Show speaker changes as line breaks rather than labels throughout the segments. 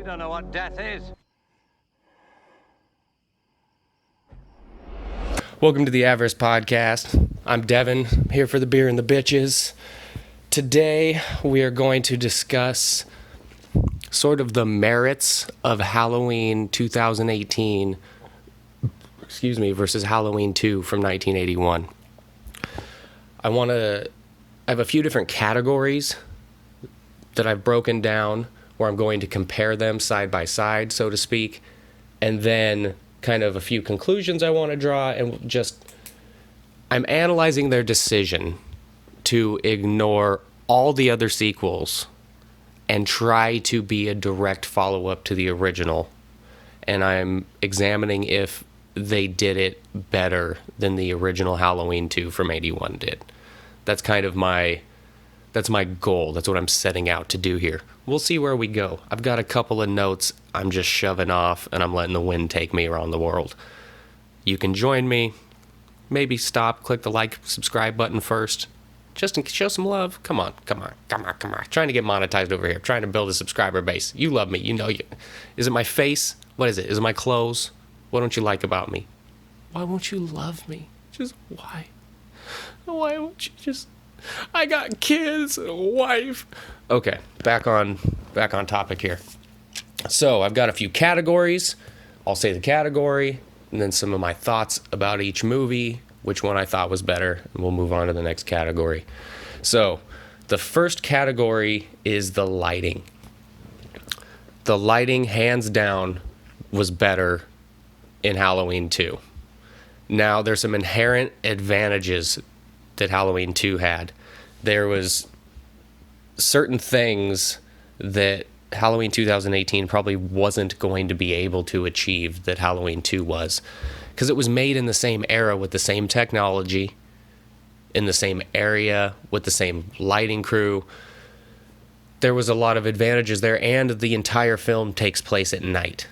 You don't know what death is.
Welcome to the Avarice Podcast. I'm Devin, here for the beer and the bitches. Today, we are going to discuss sort of the merits of Halloween 2018, versus Halloween 2 from 1981. I have a few different categories that I've broken down where I'm going to compare them side by side, so to speak, and then kind of a few conclusions I want to draw, and I'm analyzing their decision to ignore all the other sequels and try to be a direct follow-up to the original, and I'm examining if they did it better than the original Halloween 2 from 81 did. That's kind of my goal. That's what I'm setting out to do here. We'll see where we go. I've got a couple of notes I'm just shoving off, and I'm letting the wind take me around the world. You can join me. Maybe stop, click the like, subscribe button first. Just to show some love. Come on. Trying to get monetized over here. Trying to build a subscriber base. You love me. You know you. Is it my face? What is it? Is it my clothes? What don't you like about me? Why won't you love me? Just why? Why won't you just... I got kids and a wife. Okay, back on topic here. So I've got a few categories. I'll say the category and then some of my thoughts about each movie, which one I thought was better, and we'll move on to the next category. So the first category is the lighting. The lighting, hands down, was better in Halloween 2. Now, there's some inherent advantages that Halloween 2 had. There was certain things that Halloween 2018 probably wasn't going to be able to achieve that Halloween 2 was, because it was made in the same era with the same technology, in the same area, with the same lighting crew. There was a lot of advantages there, and the entire film takes place at night.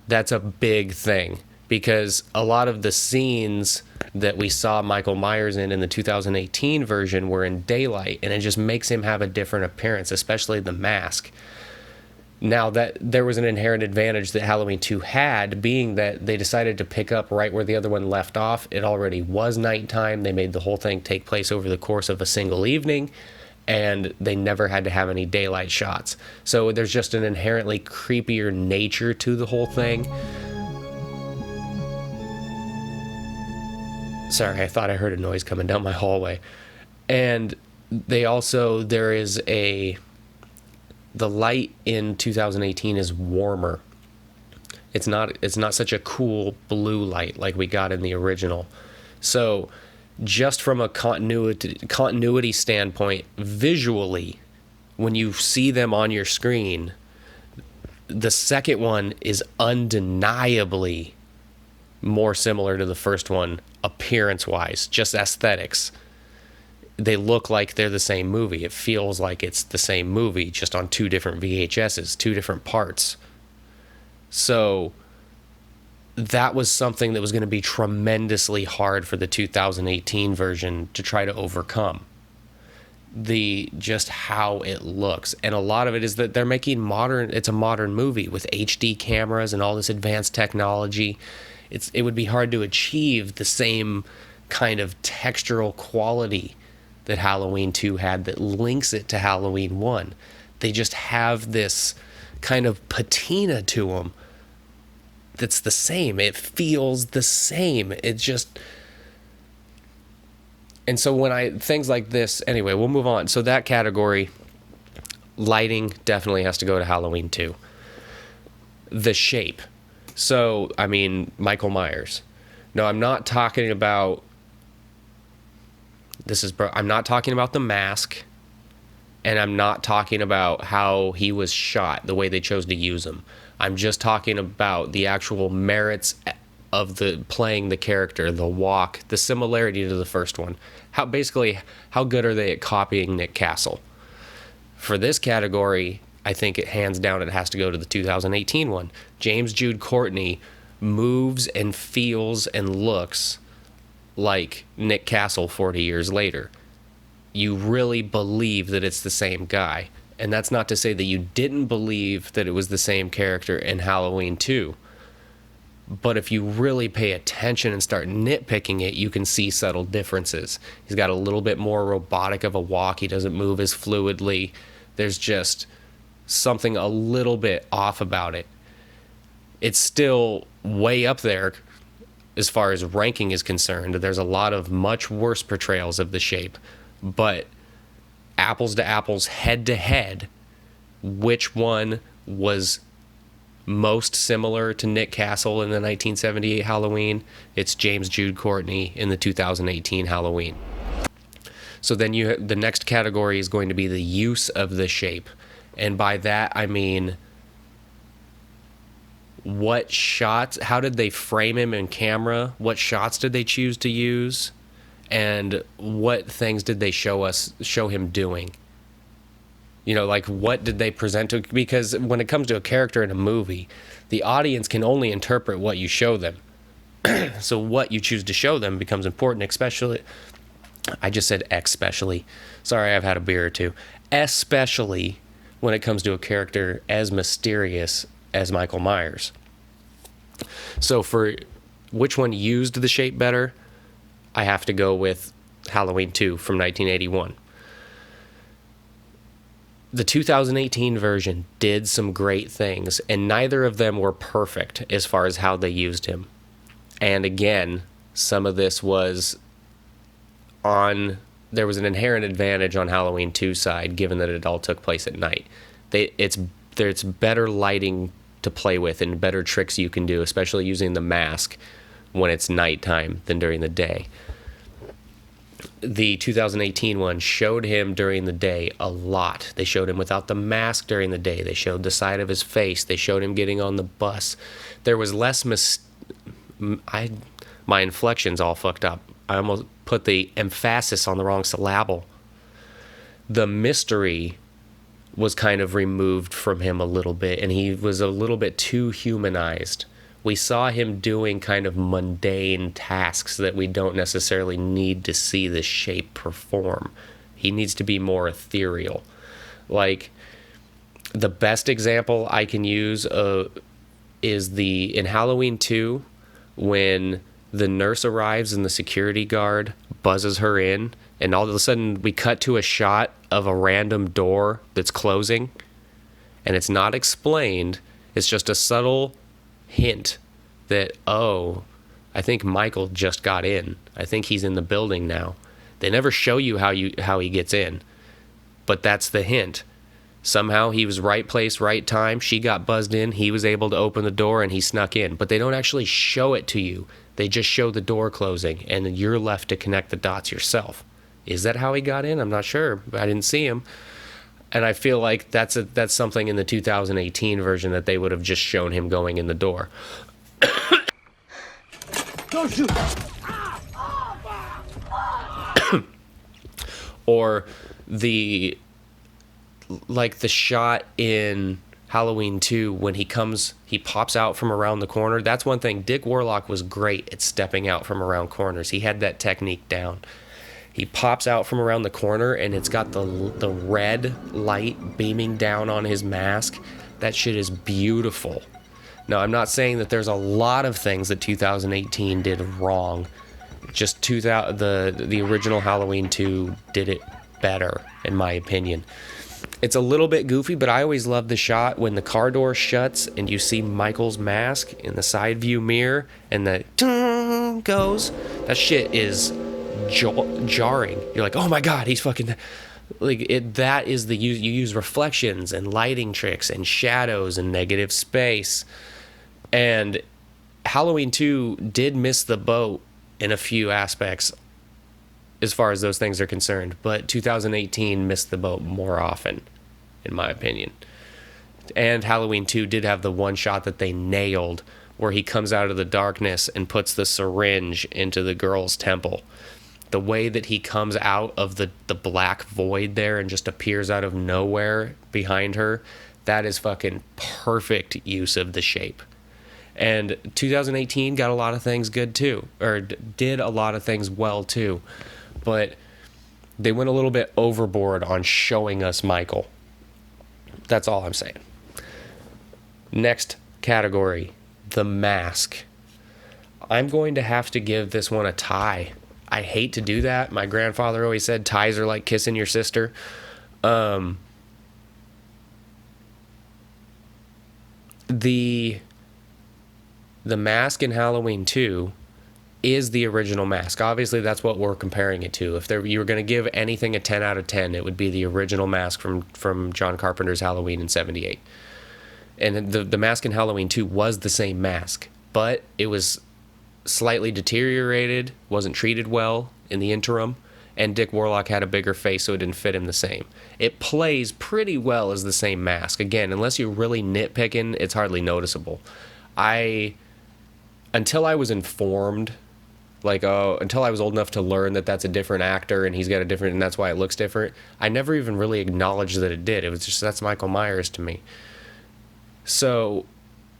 That's a big thing, because a lot of the scenes that we saw Michael Myers in the 2018 version were in daylight, and it just makes him have a different appearance, especially the mask. Now, that there was an inherent advantage that Halloween 2 had, being that they decided to pick up right where the other one left off. It already was nighttime. They made the whole thing take place over the course of a single evening, and they never had to have any daylight shots. So there's just an inherently creepier nature to the whole thing. Sorry, I thought I heard a noise coming down my hallway. And the light in 2018 is warmer. It's not such a cool blue light like we got in the original. So just from a continuity standpoint, visually, when you see them on your screen, the second one is undeniably more similar to the first one appearance-wise, just aesthetics. They look like they're the same movie. It feels like it's the same movie, just on two different VHSs, two different parts. So that was something that was going to be tremendously hard for the 2018 version to try to overcome. Just how it looks. And a lot of it is that they're making it's a modern movie with HD cameras and all this advanced technology. It would be hard to achieve the same kind of textural quality that Halloween 2 had that links it to Halloween 1. They just have this kind of patina to them that's the same. It feels the same. And so things like this, anyway, we'll move on. So that category, lighting definitely has to go to Halloween 2. The shape. So, I mean, Michael Myers. No, I'm not talking about... I'm not talking about the mask, and I'm not talking about how he was shot, the way they chose to use him. I'm just talking about the actual merits of playing the character, the walk, the similarity to the first one. How good are they at copying Nick Castle? For this category, I think hands down it has to go to the 2018 one. James Jude Courtney moves and feels and looks like Nick Castle 40 years later. You really believe that it's the same guy. And that's not to say that you didn't believe that it was the same character in Halloween 2. But if you really pay attention and start nitpicking it, you can see subtle differences. He's got a little bit more robotic of a walk. He doesn't move as fluidly. There's just something a little bit off about it. It's still way up there as far as ranking is concerned. There's a lot of much worse portrayals of the Shape. But apples to apples, head to head, which one was most similar to Nick Castle in the 1978 Halloween? It's James Jude Courtney in the 2018 Halloween. So then the next category is going to be the use of the Shape. And by that, I mean, what shots, how did they frame him in camera? What shots did they choose to use? And what things did they show him doing? You know, like, what did they present to? Because when it comes to a character in a movie, the audience can only interpret what you show them. So what you choose to show them becomes important, especially, I just said especially. Sorry, I've had a beer or two. Especially when it comes to a character as mysterious as Michael Myers. So for which one used the Shape better, I have to go with Halloween 2 from 1981. The 2018 version did some great things, and neither of them were perfect as far as how they used him. And again, some of this was there was an inherent advantage on Halloween 2 side, given that it all took place at night. There's better lighting to play with and better tricks you can do, especially using the mask when it's nighttime than during the day. The 2018 one showed him during the day a lot. They showed him without the mask during the day. They showed the side of his face. They showed him getting on the bus. There was less my inflection's all fucked up. I almost put the emphasis on the wrong syllable. The mystery was kind of removed from him a little bit, and he was a little bit too humanized. We saw him doing kind of mundane tasks that we don't necessarily need to see the Shape perform. He needs to be more ethereal. Like, the best example I can use is in Halloween 2, when the nurse arrives and the security guard buzzes her in, and all of a sudden we cut to a shot of a random door that's closing, and it's not explained. It's just a subtle hint that, oh, I think Michael just got in. I think he's in the building now. They never show you how he gets in, but that's the hint. Somehow he was right place, right time. She got buzzed in. He was able to open the door and he snuck in, but they don't actually show it to you. They just show the door closing, and then you're left to connect the dots yourself. Is that how he got in? I'm not sure. I didn't see him. And I feel like that's something in the 2018 version that they would have just shown him going in the door.
Don't shoot!
Or the shot in Halloween 2 when he pops out from around the corner. That's one thing. Dick Warlock was great at stepping out from around corners. He had that technique down. He pops out from around the corner, and it's got the red light beaming down on his mask. That shit is beautiful. Now, I'm not saying that there's a lot of things that 2018 did wrong. Just the original Halloween 2 did it better, in my opinion. It's a little bit goofy, but I always love the shot when the car door shuts and you see Michael's mask in the side view mirror, and the goes. That shit is jarring. You're like, oh my god, he's fucking like it. That is you use reflections and lighting tricks and shadows and negative space. And Halloween 2 did miss the boat in a few aspects as far as those things are concerned, but 2018 missed the boat more often, in my opinion. And Halloween 2 did have the one shot that they nailed, where he comes out of the darkness and puts the syringe into the girl's temple. The way that he comes out of the black void there and just appears out of nowhere behind her, that is fucking perfect use of the Shape. And 2018 got a lot of things good too, or did a lot of things well too, but they went a little bit overboard on showing us Michael. That's all I'm saying. Next category, The Mask. I'm going to have to give this one a tie. I hate to do that. My grandfather always said ties are like kissing your sister. The Mask in Halloween 2 is the original Mask. Obviously, that's what we're comparing it to. If you were going to give anything a 10 out of 10, it would be the original Mask from John Carpenter's Halloween in 78. And the Mask in Halloween 2 was the same mask, but it was slightly deteriorated, wasn't treated well in the interim, and Dick Warlock had a bigger face, so it didn't fit him the same. It plays pretty well as the same mask. Again, unless you're really nitpicking, it's hardly noticeable. Until I was informed, until I was old enough to learn that that's a different actor and he's got a different, and that's why it looks different, I never even really acknowledged that it did. It was just, that's Michael Myers to me. So,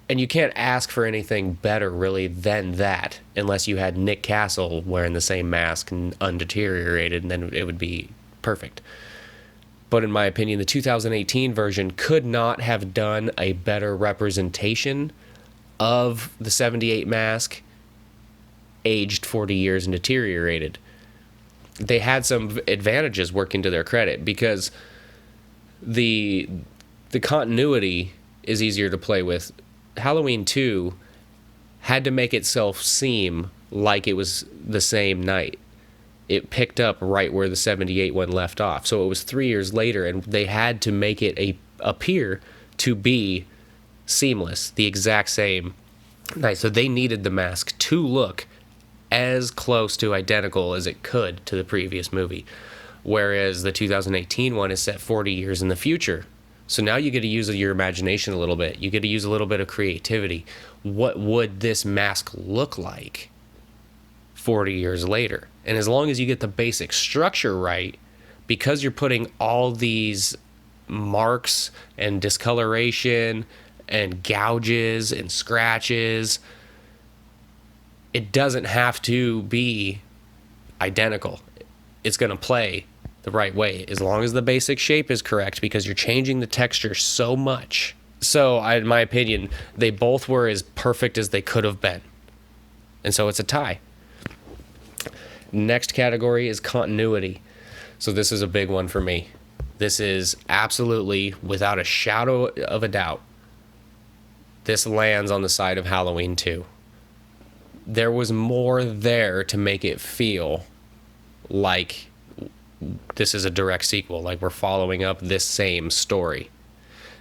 and you can't ask for anything better really than that, unless you had Nick Castle wearing the same mask and undeteriorated, and then it would be perfect. But in my opinion, the 2018 version could not have done a better representation of the 78 mask aged 40 years and deteriorated. They had some advantages working to their credit, because the continuity is easier to play with. Halloween 2 had to make itself seem like it was the same night. It picked up right where the 78 one left off. So it was 3 years later, and they had to make it appear to be seamless, the exact same night. So they needed the mask to look as close to identical as it could to the previous movie. Whereas the 2018 one is set 40 years in the future. So now you get to use your imagination a little bit. You get to use a little bit of creativity. What would this mask look like 40 years later? And as long as you get the basic structure right, because you're putting all these marks and discoloration and gouges and scratches, it doesn't have to be identical. It's going to play the right way, as long as the basic shape is correct, because you're changing the texture so much. So, in my opinion, they both were as perfect as they could have been. And so it's a tie. Next category is continuity. So this is a big one for me. This is absolutely, without a shadow of a doubt, this lands on the side of Halloween 2. There was more there to make it feel like this is a direct sequel, like we're following up this same story.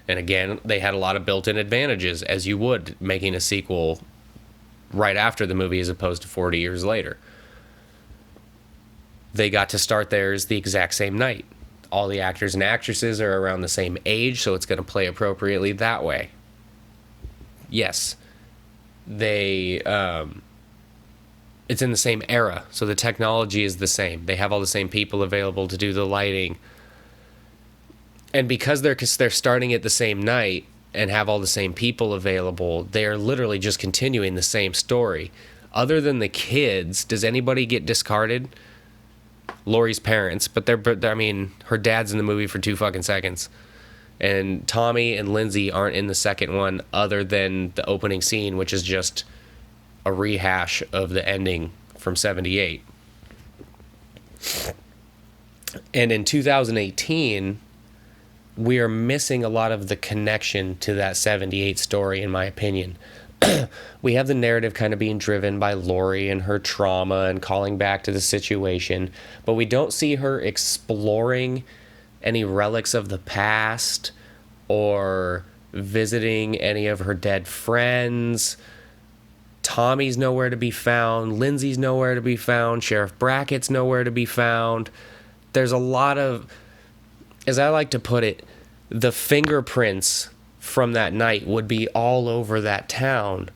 And again, they had a lot of built-in advantages, as you would making a sequel right after the movie as opposed to 40 years later. They got to start theirs the exact same night. All the actors and actresses are around the same age, so it's going to play appropriately that way. Yes, it's in the same era, so the technology is the same. They have all the same people available to do the lighting. And because they're starting at the same night and have all the same people available, they're literally just continuing the same story. Other than the kids, does anybody get discarded? Laurie's parents, but her dad's in the movie for 2 fucking seconds. And Tommy and Lindsay aren't in the second one, other than the opening scene, which is just a rehash of the ending from 78. And in 2018, we are missing a lot of the connection to that 78 story, in my opinion. We have the narrative kind of being driven by Laurie and her trauma and calling back to the situation, but we don't see her exploring any relics of the past or visiting any of her dead friends. Tommy's nowhere to be found. Lindsay's nowhere to be found. Sheriff Brackett's nowhere to be found. There's a lot of, as I like to put it, the fingerprints from that night would be all over that town,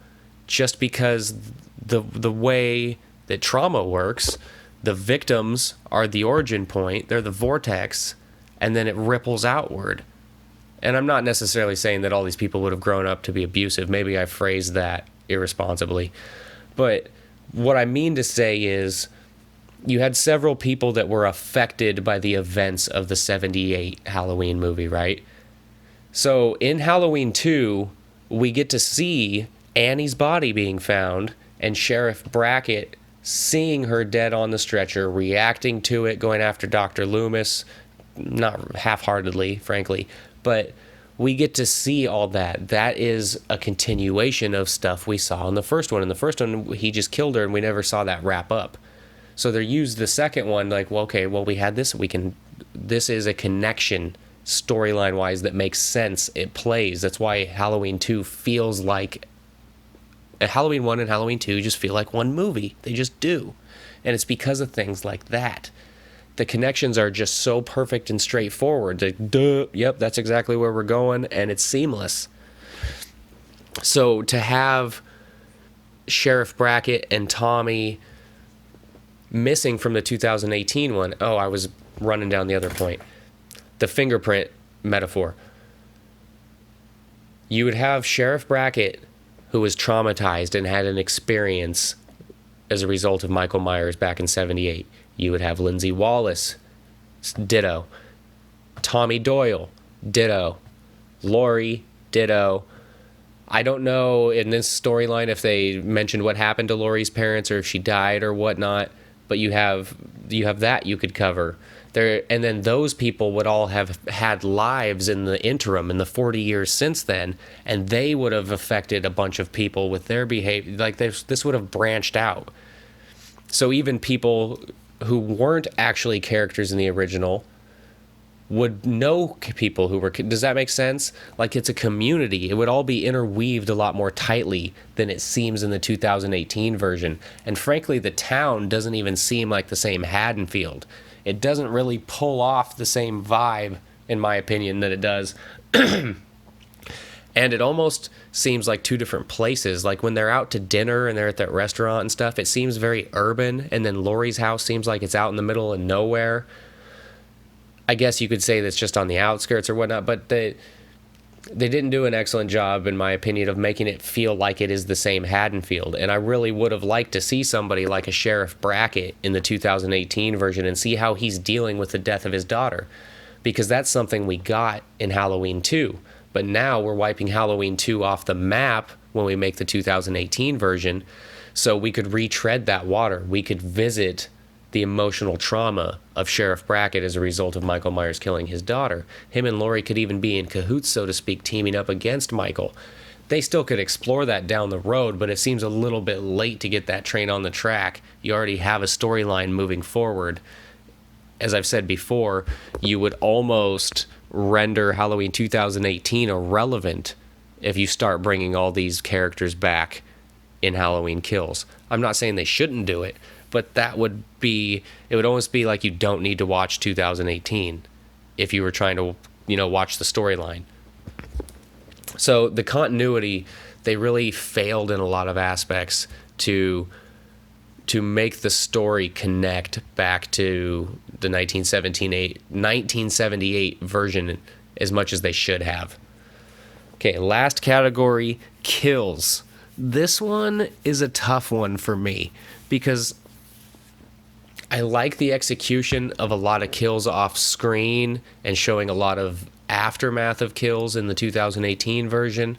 just because the way that trauma works, the victims are the origin point, they're the vortex, and then it ripples outward. And I'm not necessarily saying that all these people would have grown up to be abusive. Maybe I phrased that irresponsibly. But what I mean to say is, you had several people that were affected by the events of the 78 Halloween movie, right? So in Halloween 2, we get to see Annie's body being found and Sheriff Brackett seeing her dead on the stretcher, reacting to it, going after Dr. Loomis, not half-heartedly, frankly, but we get to see all that. That is a continuation of stuff we saw in the first one. In the first one, he just killed her and we never saw that wrap up. So they used the second one like, well, okay, well, we had this. This is a connection storyline wise that makes sense. It plays. That's why Halloween 2 feels like Halloween 1 and Halloween 2 just feel like one movie. They just do. And it's because of things like that. The connections are just so perfect and straightforward. Like, duh, yep, that's exactly where we're going, and it's seamless. So to have Sheriff Brackett and Tommy missing from the 2018 one, oh, I was running down the other point. The fingerprint metaphor. You would have Sheriff Brackett, who was traumatized and had an experience as a result of Michael Myers back in 78. You would have Lindsay Wallace, ditto. Tommy Doyle, ditto. Laurie, ditto. I don't know in this storyline if they mentioned what happened to Laurie's parents or if she died or whatnot, but you have that you could cover. There, and then those people would all have had lives in the interim in the 40 years since then, and they would have affected a bunch of people with their behavior. Like this would have branched out. So even people who weren't actually characters in the original would know people who were. Does that make sense? Like, it's a community. It would all be interweaved a lot more tightly than it seems in the 2018 version. And frankly, the town doesn't even seem like the same Haddonfield. It doesn't really pull off the same vibe, in my opinion, that it does. And it almost seems like two different places. Like when they're out to dinner and they're at that restaurant and stuff, it seems very urban. And then Laurie's house seems like it's out in the middle of nowhere. I guess you could say that's just on the outskirts or whatnot, but they didn't do an excellent job, in my opinion, of making it feel like it is the same Haddonfield. And I really would have liked to see somebody like a Sheriff Brackett in the 2018 version and see how he's dealing with the death of his daughter, because that's something we got in Halloween 2. But now we're wiping Halloween 2 off the map when we make the 2018 version, so we could retread that water. We could visit the emotional trauma of Sheriff Brackett as a result of Michael Myers killing his daughter. Him and Laurie could even be in cahoots, so to speak, teaming up against Michael. They still could explore that down the road, but it seems a little bit late to get that train on the track. You already have a storyline moving forward. As I've said before, you would almost render Halloween 2018 irrelevant if you start bringing all these characters back in Halloween Kills. I'm not saying they shouldn't do it, but it would almost be like you don't need to watch 2018 if you were trying to, watch the storyline. So the continuity, they really failed in a lot of aspects to make the story connect back to the 1978 version as much as they should have. Okay, last category, kills. This one is a tough one for me because I like the execution of a lot of kills off screen and showing a lot of aftermath of kills in the 2018 version.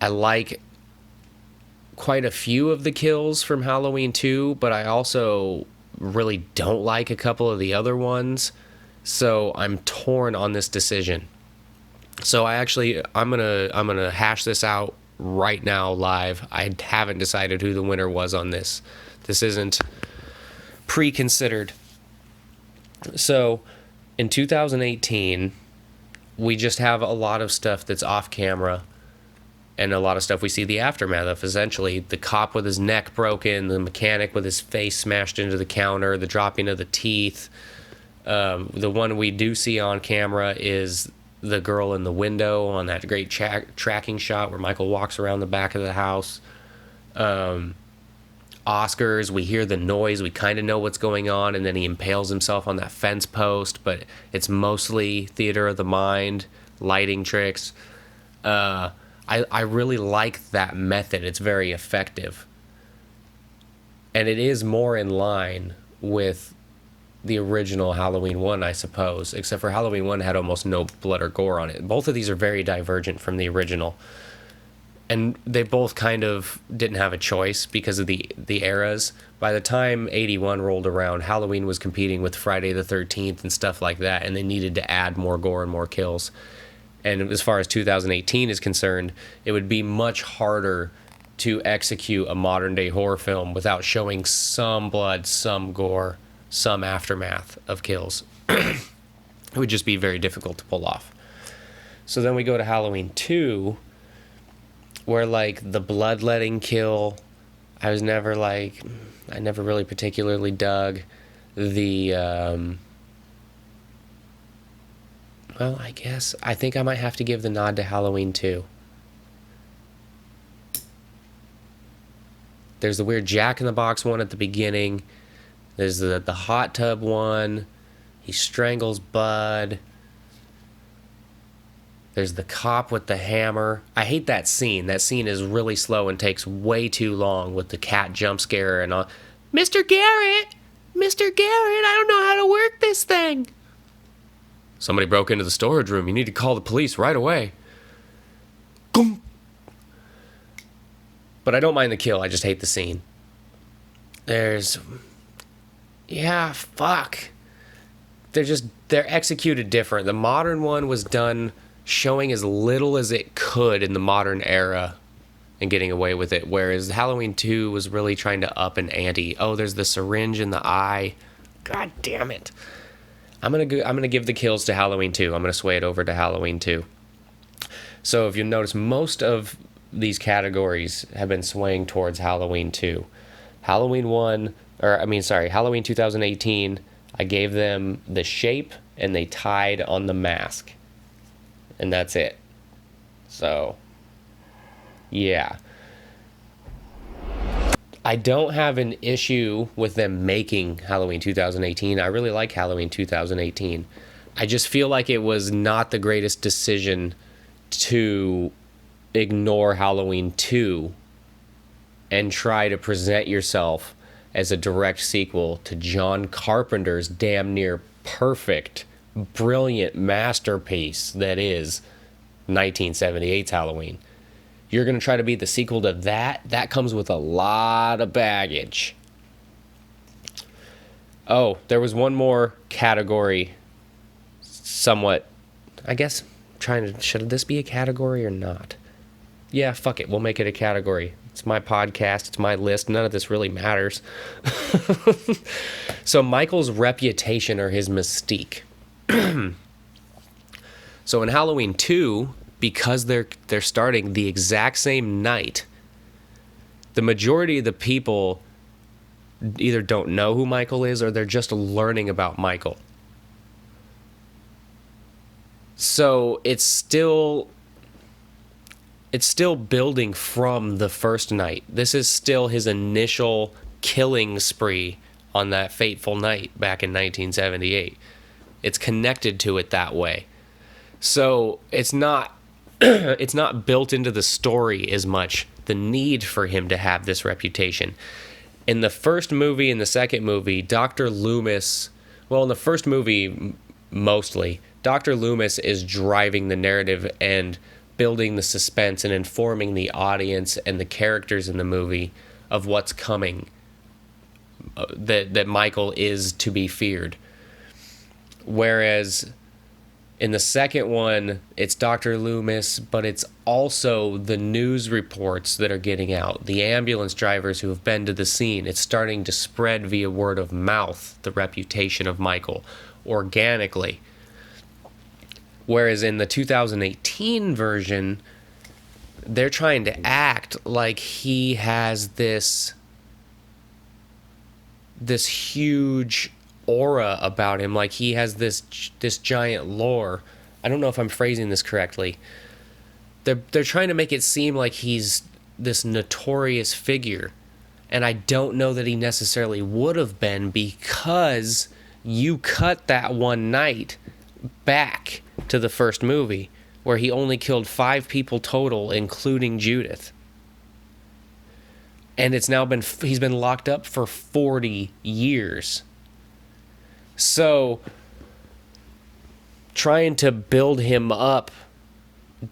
I like quite a few of the kills from Halloween 2, but I also really don't like a couple of the other ones. So I'm torn on this decision. So I'm gonna hash this out right now live. I haven't decided who the winner was on this. This isn't pre-considered. So in 2018, we just have a lot of stuff that's off camera and a lot of stuff we see the aftermath of. Essentially, the cop with his neck broken, the mechanic with his face smashed into the counter, the dropping of the teeth. The one we do see on camera is the girl in the window on that great tracking shot where Michael walks around the back of the house. Oscars, we hear the noise, we kind of know what's going on, and then he impales himself on that fence post, but it's mostly theater of the mind, lighting tricks. I really like that method. It's very effective. And it is more in line with the original Halloween 1, I suppose, except for Halloween 1 had almost no blood or gore on it. Both of these are very divergent from the original. And they both kind of didn't have a choice because of the eras. By the time 81 rolled around, Halloween was competing with Friday the 13th and stuff like that, and they needed to add more gore and more kills. And as far as 2018 is concerned, it would be much harder to execute a modern day horror film without showing some blood, some gore, some aftermath of kills. It would just be very difficult to pull off. So then we go to Halloween 2, where like the bloodletting kill, I never really particularly dug. The well, I think I might have to give the nod to Halloween 2. There's the weird Jack in the Box one at the beginning. There's the hot tub one. He strangles Bud. There's the cop with the hammer. I hate that scene. That scene is really slow and takes way too long with the cat jump scare and all. Mr. Garrett! Mr. Garrett, I don't know how to work this thing. Somebody broke into the storage room. You need to call the police right away. Boom. But I don't mind the kill. I just hate the scene. Fuck. They're executed different. The modern one was done showing as little as it could in the modern era and getting away with it, whereas Halloween 2 was really trying to up an ante. Oh, there's the syringe in the eye. God damn it. I'm gonna give the kills to Halloween 2. I'm gonna sway it over to Halloween 2. So if you notice, most of these categories have been swaying towards Halloween 2. Halloween 2018, I gave them the shape and they tied on the mask. And that's it. So, yeah. I don't have an issue with them making Halloween 2018. I really like Halloween 2018. I just feel like it was not the greatest decision to ignore Halloween 2 and try to present yourself as a direct sequel to John Carpenter's damn near perfect, brilliant masterpiece that is 1978's Halloween. You're going to try to be the sequel to that? That comes with a lot of baggage. Oh, there was one more category, somewhat, I guess, should this be a category or not? Yeah, fuck it, we'll make it a category. It's my podcast, it's my list, none of this really matters. So Michael's reputation or his mystique. So in Halloween 2, because they're starting the exact same night, the majority of the people either don't know who Michael is or they're just learning about Michael. So it's still building from the first night. This is still his initial killing spree on that fateful night back in 1978. It's connected to it that way. So it's not it's not built into the story as much, the need for him to have this reputation. In the first movie and the second movie, Dr. Loomis, well, in the first movie mostly, Dr. Loomis is driving the narrative and building the suspense and informing the audience and the characters in the movie of what's coming, that Michael is to be feared. Whereas in the second one, it's Dr. Loomis, but it's also the news reports that are getting out, the ambulance drivers who have been to the scene. It's starting to spread via word of mouth, the reputation of Michael, organically. Whereas in the 2018 version, they're trying to act like he has this huge aura about him, like he has this giant lore. I don't know if I'm phrasing this correctly. They're trying to make it seem like he's this notorious figure, and I don't know that he necessarily would have been, because you cut that one night back to the first movie where he only killed 5 people total, including Judith. And it's now he's been locked up for 40 years. So trying to build him up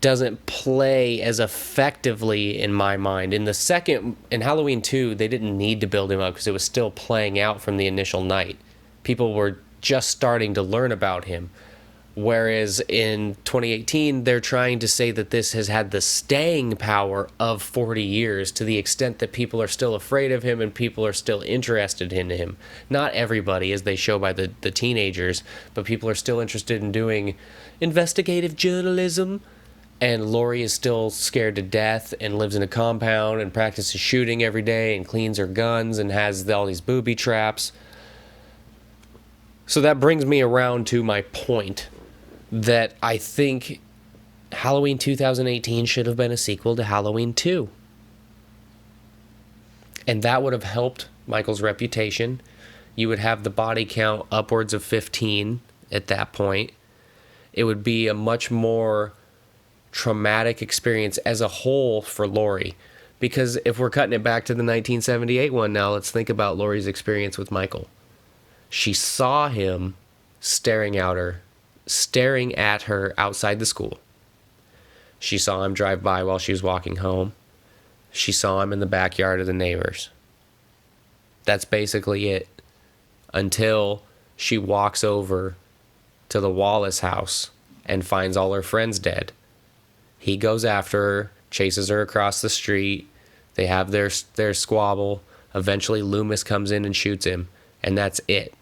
doesn't play as effectively in my mind. In Halloween 2, they didn't need to build him up because it was still playing out from the initial night. People were just starting to learn about him. Whereas in 2018, they're trying to say that this has had the staying power of 40 years to the extent that people are still afraid of him and people are still interested in him. Not everybody, as they show by the teenagers, but people are still interested in doing investigative journalism. And Laurie is still scared to death and lives in a compound and practices shooting every day and cleans her guns and has all these booby traps. So that brings me around to my point that I think Halloween 2018 should have been a sequel to Halloween 2. And that would have helped Michael's reputation. You would have the body count upwards of 15 at that point. It would be a much more traumatic experience as a whole for Laurie. Because if we're cutting it back to the 1978 one now, let's think about Laurie's experience with Michael. She saw him staring at her outside the school. She saw him drive by while she was walking home. She saw him in the backyard of the neighbors. That's basically it. Until she walks over to the Wallace house and finds all her friends dead. He goes after her, chases her across the street. They have their squabble. Eventually Loomis comes in and shoots him, and that's it.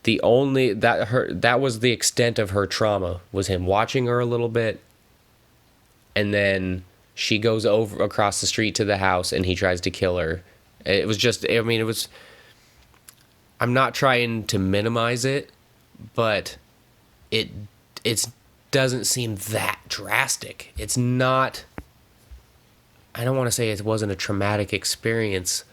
That was the extent of her trauma, was him watching her a little bit, and then she goes over across the street to the house and he tries to kill her. It was I'm not trying to minimize it, but it doesn't seem that drastic. It's not, I don't want to say it wasn't a traumatic experience.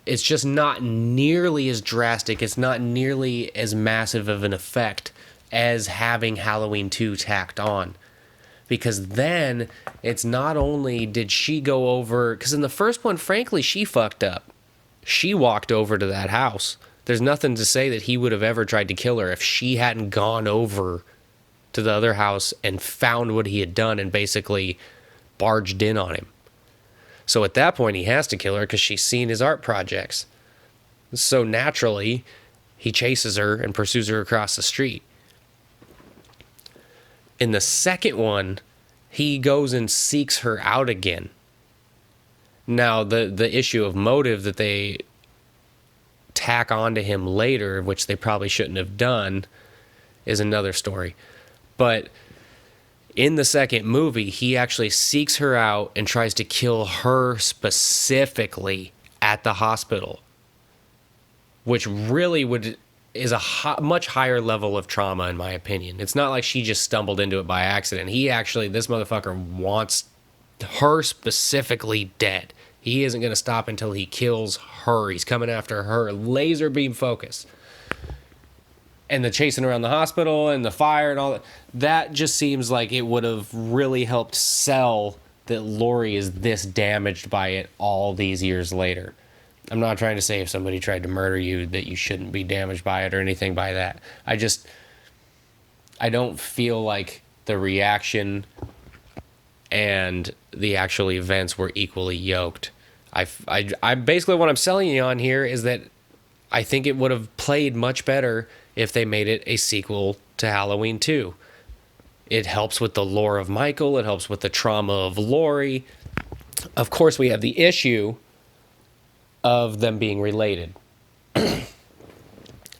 It's just not nearly as drastic. It's not nearly as massive of an effect as having Halloween 2 tacked on. Because then it's not only did she go over, because in the first one, frankly, she fucked up. She walked over to that house. There's nothing to say that he would have ever tried to kill her if she hadn't gone over to the other house and found what he had done and basically barged in on him. So at that point, he has to kill her because she's seen his art projects. So naturally, he chases her and pursues her across the street. In the second one, he goes and seeks her out again. Now, the issue of motive that they tack onto him later, which they probably shouldn't have done, is another story. But in the second movie, he actually seeks her out and tries to kill her specifically at the hospital, which really is a much higher level of trauma, in my opinion. It's not like she just stumbled into it by accident. This motherfucker wants her specifically dead. He isn't going to stop until he kills her. He's coming after her, laser beam focus. And the chasing around the hospital and the fire and all that just seems like it would have really helped sell that Laurie is this damaged by it all these years later. I'm not trying to say if somebody tried to murder you that you shouldn't be damaged by it or anything by that. I don't feel like the reaction and the actual events were equally yoked. I basically what I'm selling you on here is that I think it would have played much better if they made it a sequel to Halloween 2. It helps with the lore of Michael. It helps with the trauma of Laurie. Of course, we have the issue of them being related.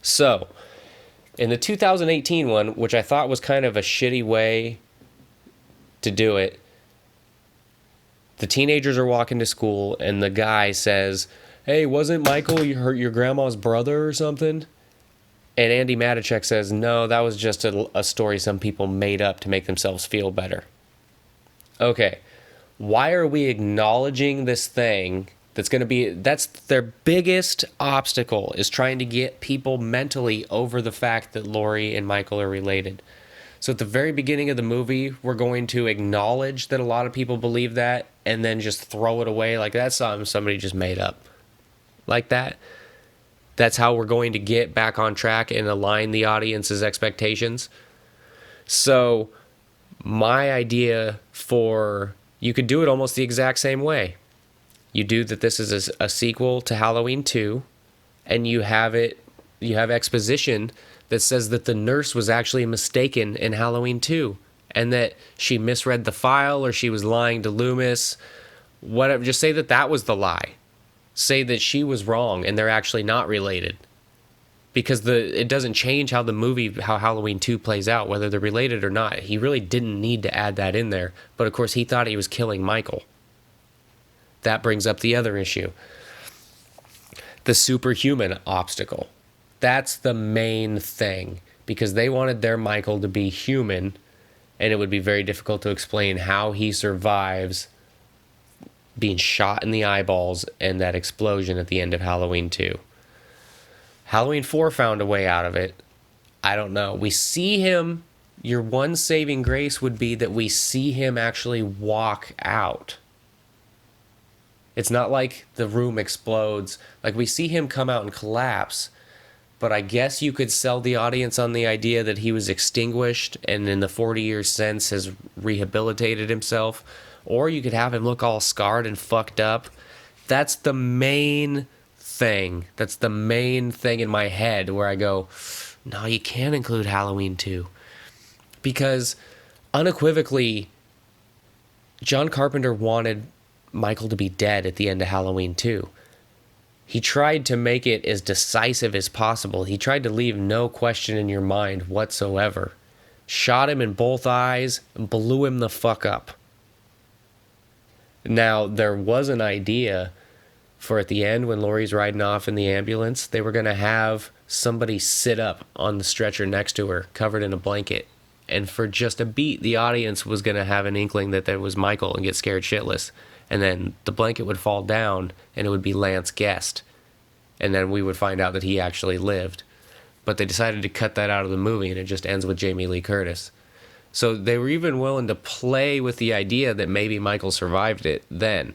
So, in the 2018 one, which I thought was kind of a shitty way to do it, the teenagers are walking to school and the guy says, "Hey, wasn't Michael your grandma's brother or something?" And Andy Matichak says, "No, that was just a story some people made up to make themselves feel better." Okay, why are we acknowledging this thing that's their biggest obstacle, is trying to get people mentally over the fact that Laurie and Michael are related. So at the very beginning of the movie, we're going to acknowledge that a lot of people believe that and then just throw it away like that's something somebody just made up. Like that. That's how we're going to get back on track and align the audience's expectations. So my idea for, you could do it almost the exact same way. You do that this is a sequel to Halloween 2, and you have exposition that says that the nurse was actually mistaken in Halloween 2, and that she misread the file or she was lying to Loomis. Whatever, just say that was the lie. Say that she was wrong and they're actually not related. Because it doesn't change how how Halloween 2 plays out, whether they're related or not. He really didn't need to add that in there. But of course, he thought he was killing Michael. That brings up the other issue. The superhuman obstacle. That's the main thing. Because they wanted their Michael to be human, and it would be very difficult to explain how he survives being shot in the eyeballs and that explosion at the end of Halloween 2. Halloween 4 found a way out of it. I don't know. We see him. Your one saving grace would be that we see him actually walk out. It's not like the room explodes. Like, we see him come out and collapse. But I guess you could sell the audience on the idea that he was extinguished and in the 40 years since has rehabilitated himself. Or you could have him look all scarred and fucked up. That's the main thing. That's the main thing in my head where I go, no, you can't include Halloween 2. Because unequivocally, John Carpenter wanted Michael to be dead at the end of Halloween 2. He tried to make it as decisive as possible. He tried to leave no question in your mind whatsoever. Shot him in both eyes and blew him the fuck up. Now, there was an idea for at the end when Laurie's riding off in the ambulance, they were going to have somebody sit up on the stretcher next to her, covered in a blanket. And for just a beat, the audience was going to have an inkling that there was Michael and get scared shitless. And then the blanket would fall down and it would be Lance Guest. And then we would find out that he actually lived. But they decided to cut that out of the movie and it just ends with Jamie Lee Curtis. So they were even willing to play with the idea that maybe Michael survived it then.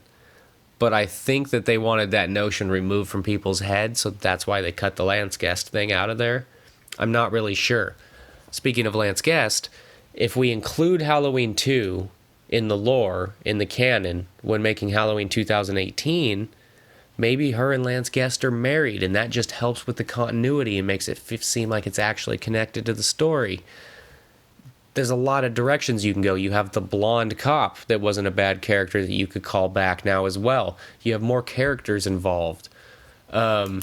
But I think that they wanted that notion removed from people's heads, so that's why they cut the Lance Guest thing out of there. I'm not really sure. Speaking of Lance Guest, if we include Halloween 2 in the lore, in the canon, when making Halloween 2018, maybe her and Lance Guest are married, and that just helps with the continuity and makes it seem like it's actually connected to the story. There's a lot of directions you can go. You have the blonde cop that wasn't a bad character that you could call back now as well. You have more characters involved. Yeah,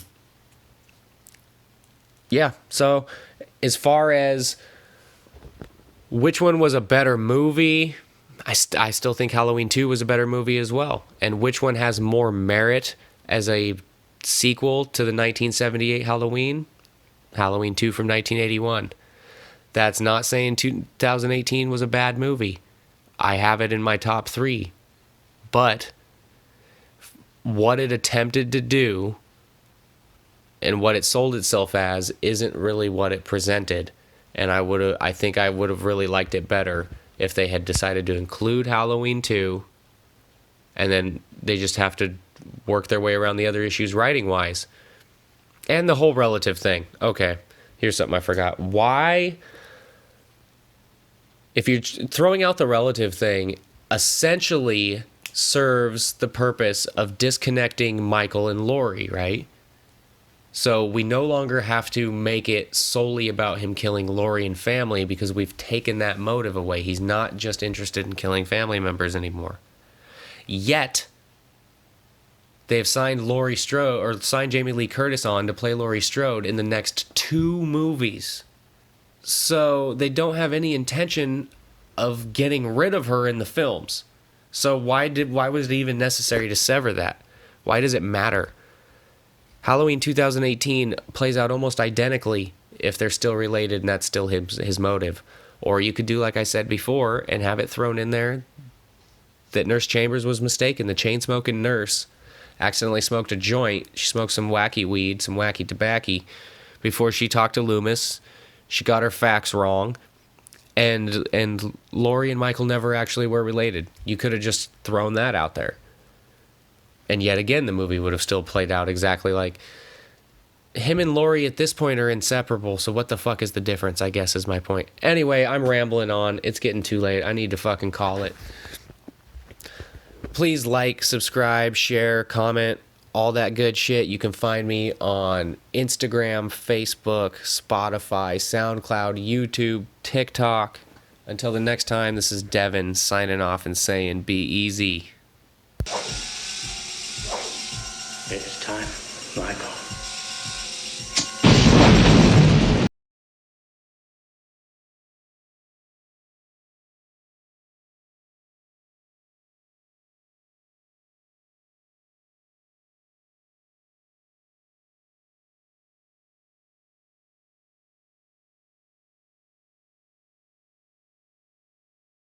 so as far as which one was a better movie, I still think Halloween 2 was a better movie as well. And which one has more merit as a sequel to the 1978 Halloween? Halloween 2 from 1981. That's not saying 2018 was a bad movie. I have it in my top 3. But what it attempted to do and what it sold itself as isn't really what it presented. And I think I would have really liked it better if they had decided to include Halloween 2 and then they just have to work their way around the other issues writing-wise. And the whole relative thing. Okay, here's something I forgot. Why... If you're throwing out the relative thing, essentially serves the purpose of disconnecting Michael and Laurie, right? So we no longer have to make it solely about him killing Laurie and family because we've taken that motive away. He's not just interested in killing family members anymore. Yet, they've signed Laurie Strode, or signed Jamie Lee Curtis on to play Laurie Strode in the next 2 movies. So they don't have any intention of getting rid of her in the films. So why was it even necessary to sever that? Why does it matter? Halloween 2018 plays out almost identically if they're still related and that's still his motive. Or you could do like I said before and have it thrown in there that Nurse Chambers was mistaken. The chain-smoking nurse accidentally smoked a joint. She smoked some wacky weed, some wacky tobacco before she talked to Loomis. She got her facts wrong, and Laurie and Michael never actually were related. You could have just thrown that out there. And yet again, the movie would have still played out exactly like... him and Lori at this point are inseparable, so what the fuck is the difference, I guess is my point. Anyway, I'm rambling on. It's getting too late. I need to fucking call it. Please like, subscribe, share, comment, all that good shit. You can find me on Instagram, Facebook, Spotify, SoundCloud, YouTube, TikTok. Until the next time, this is Devin signing off and saying be easy.
It is time, Michael.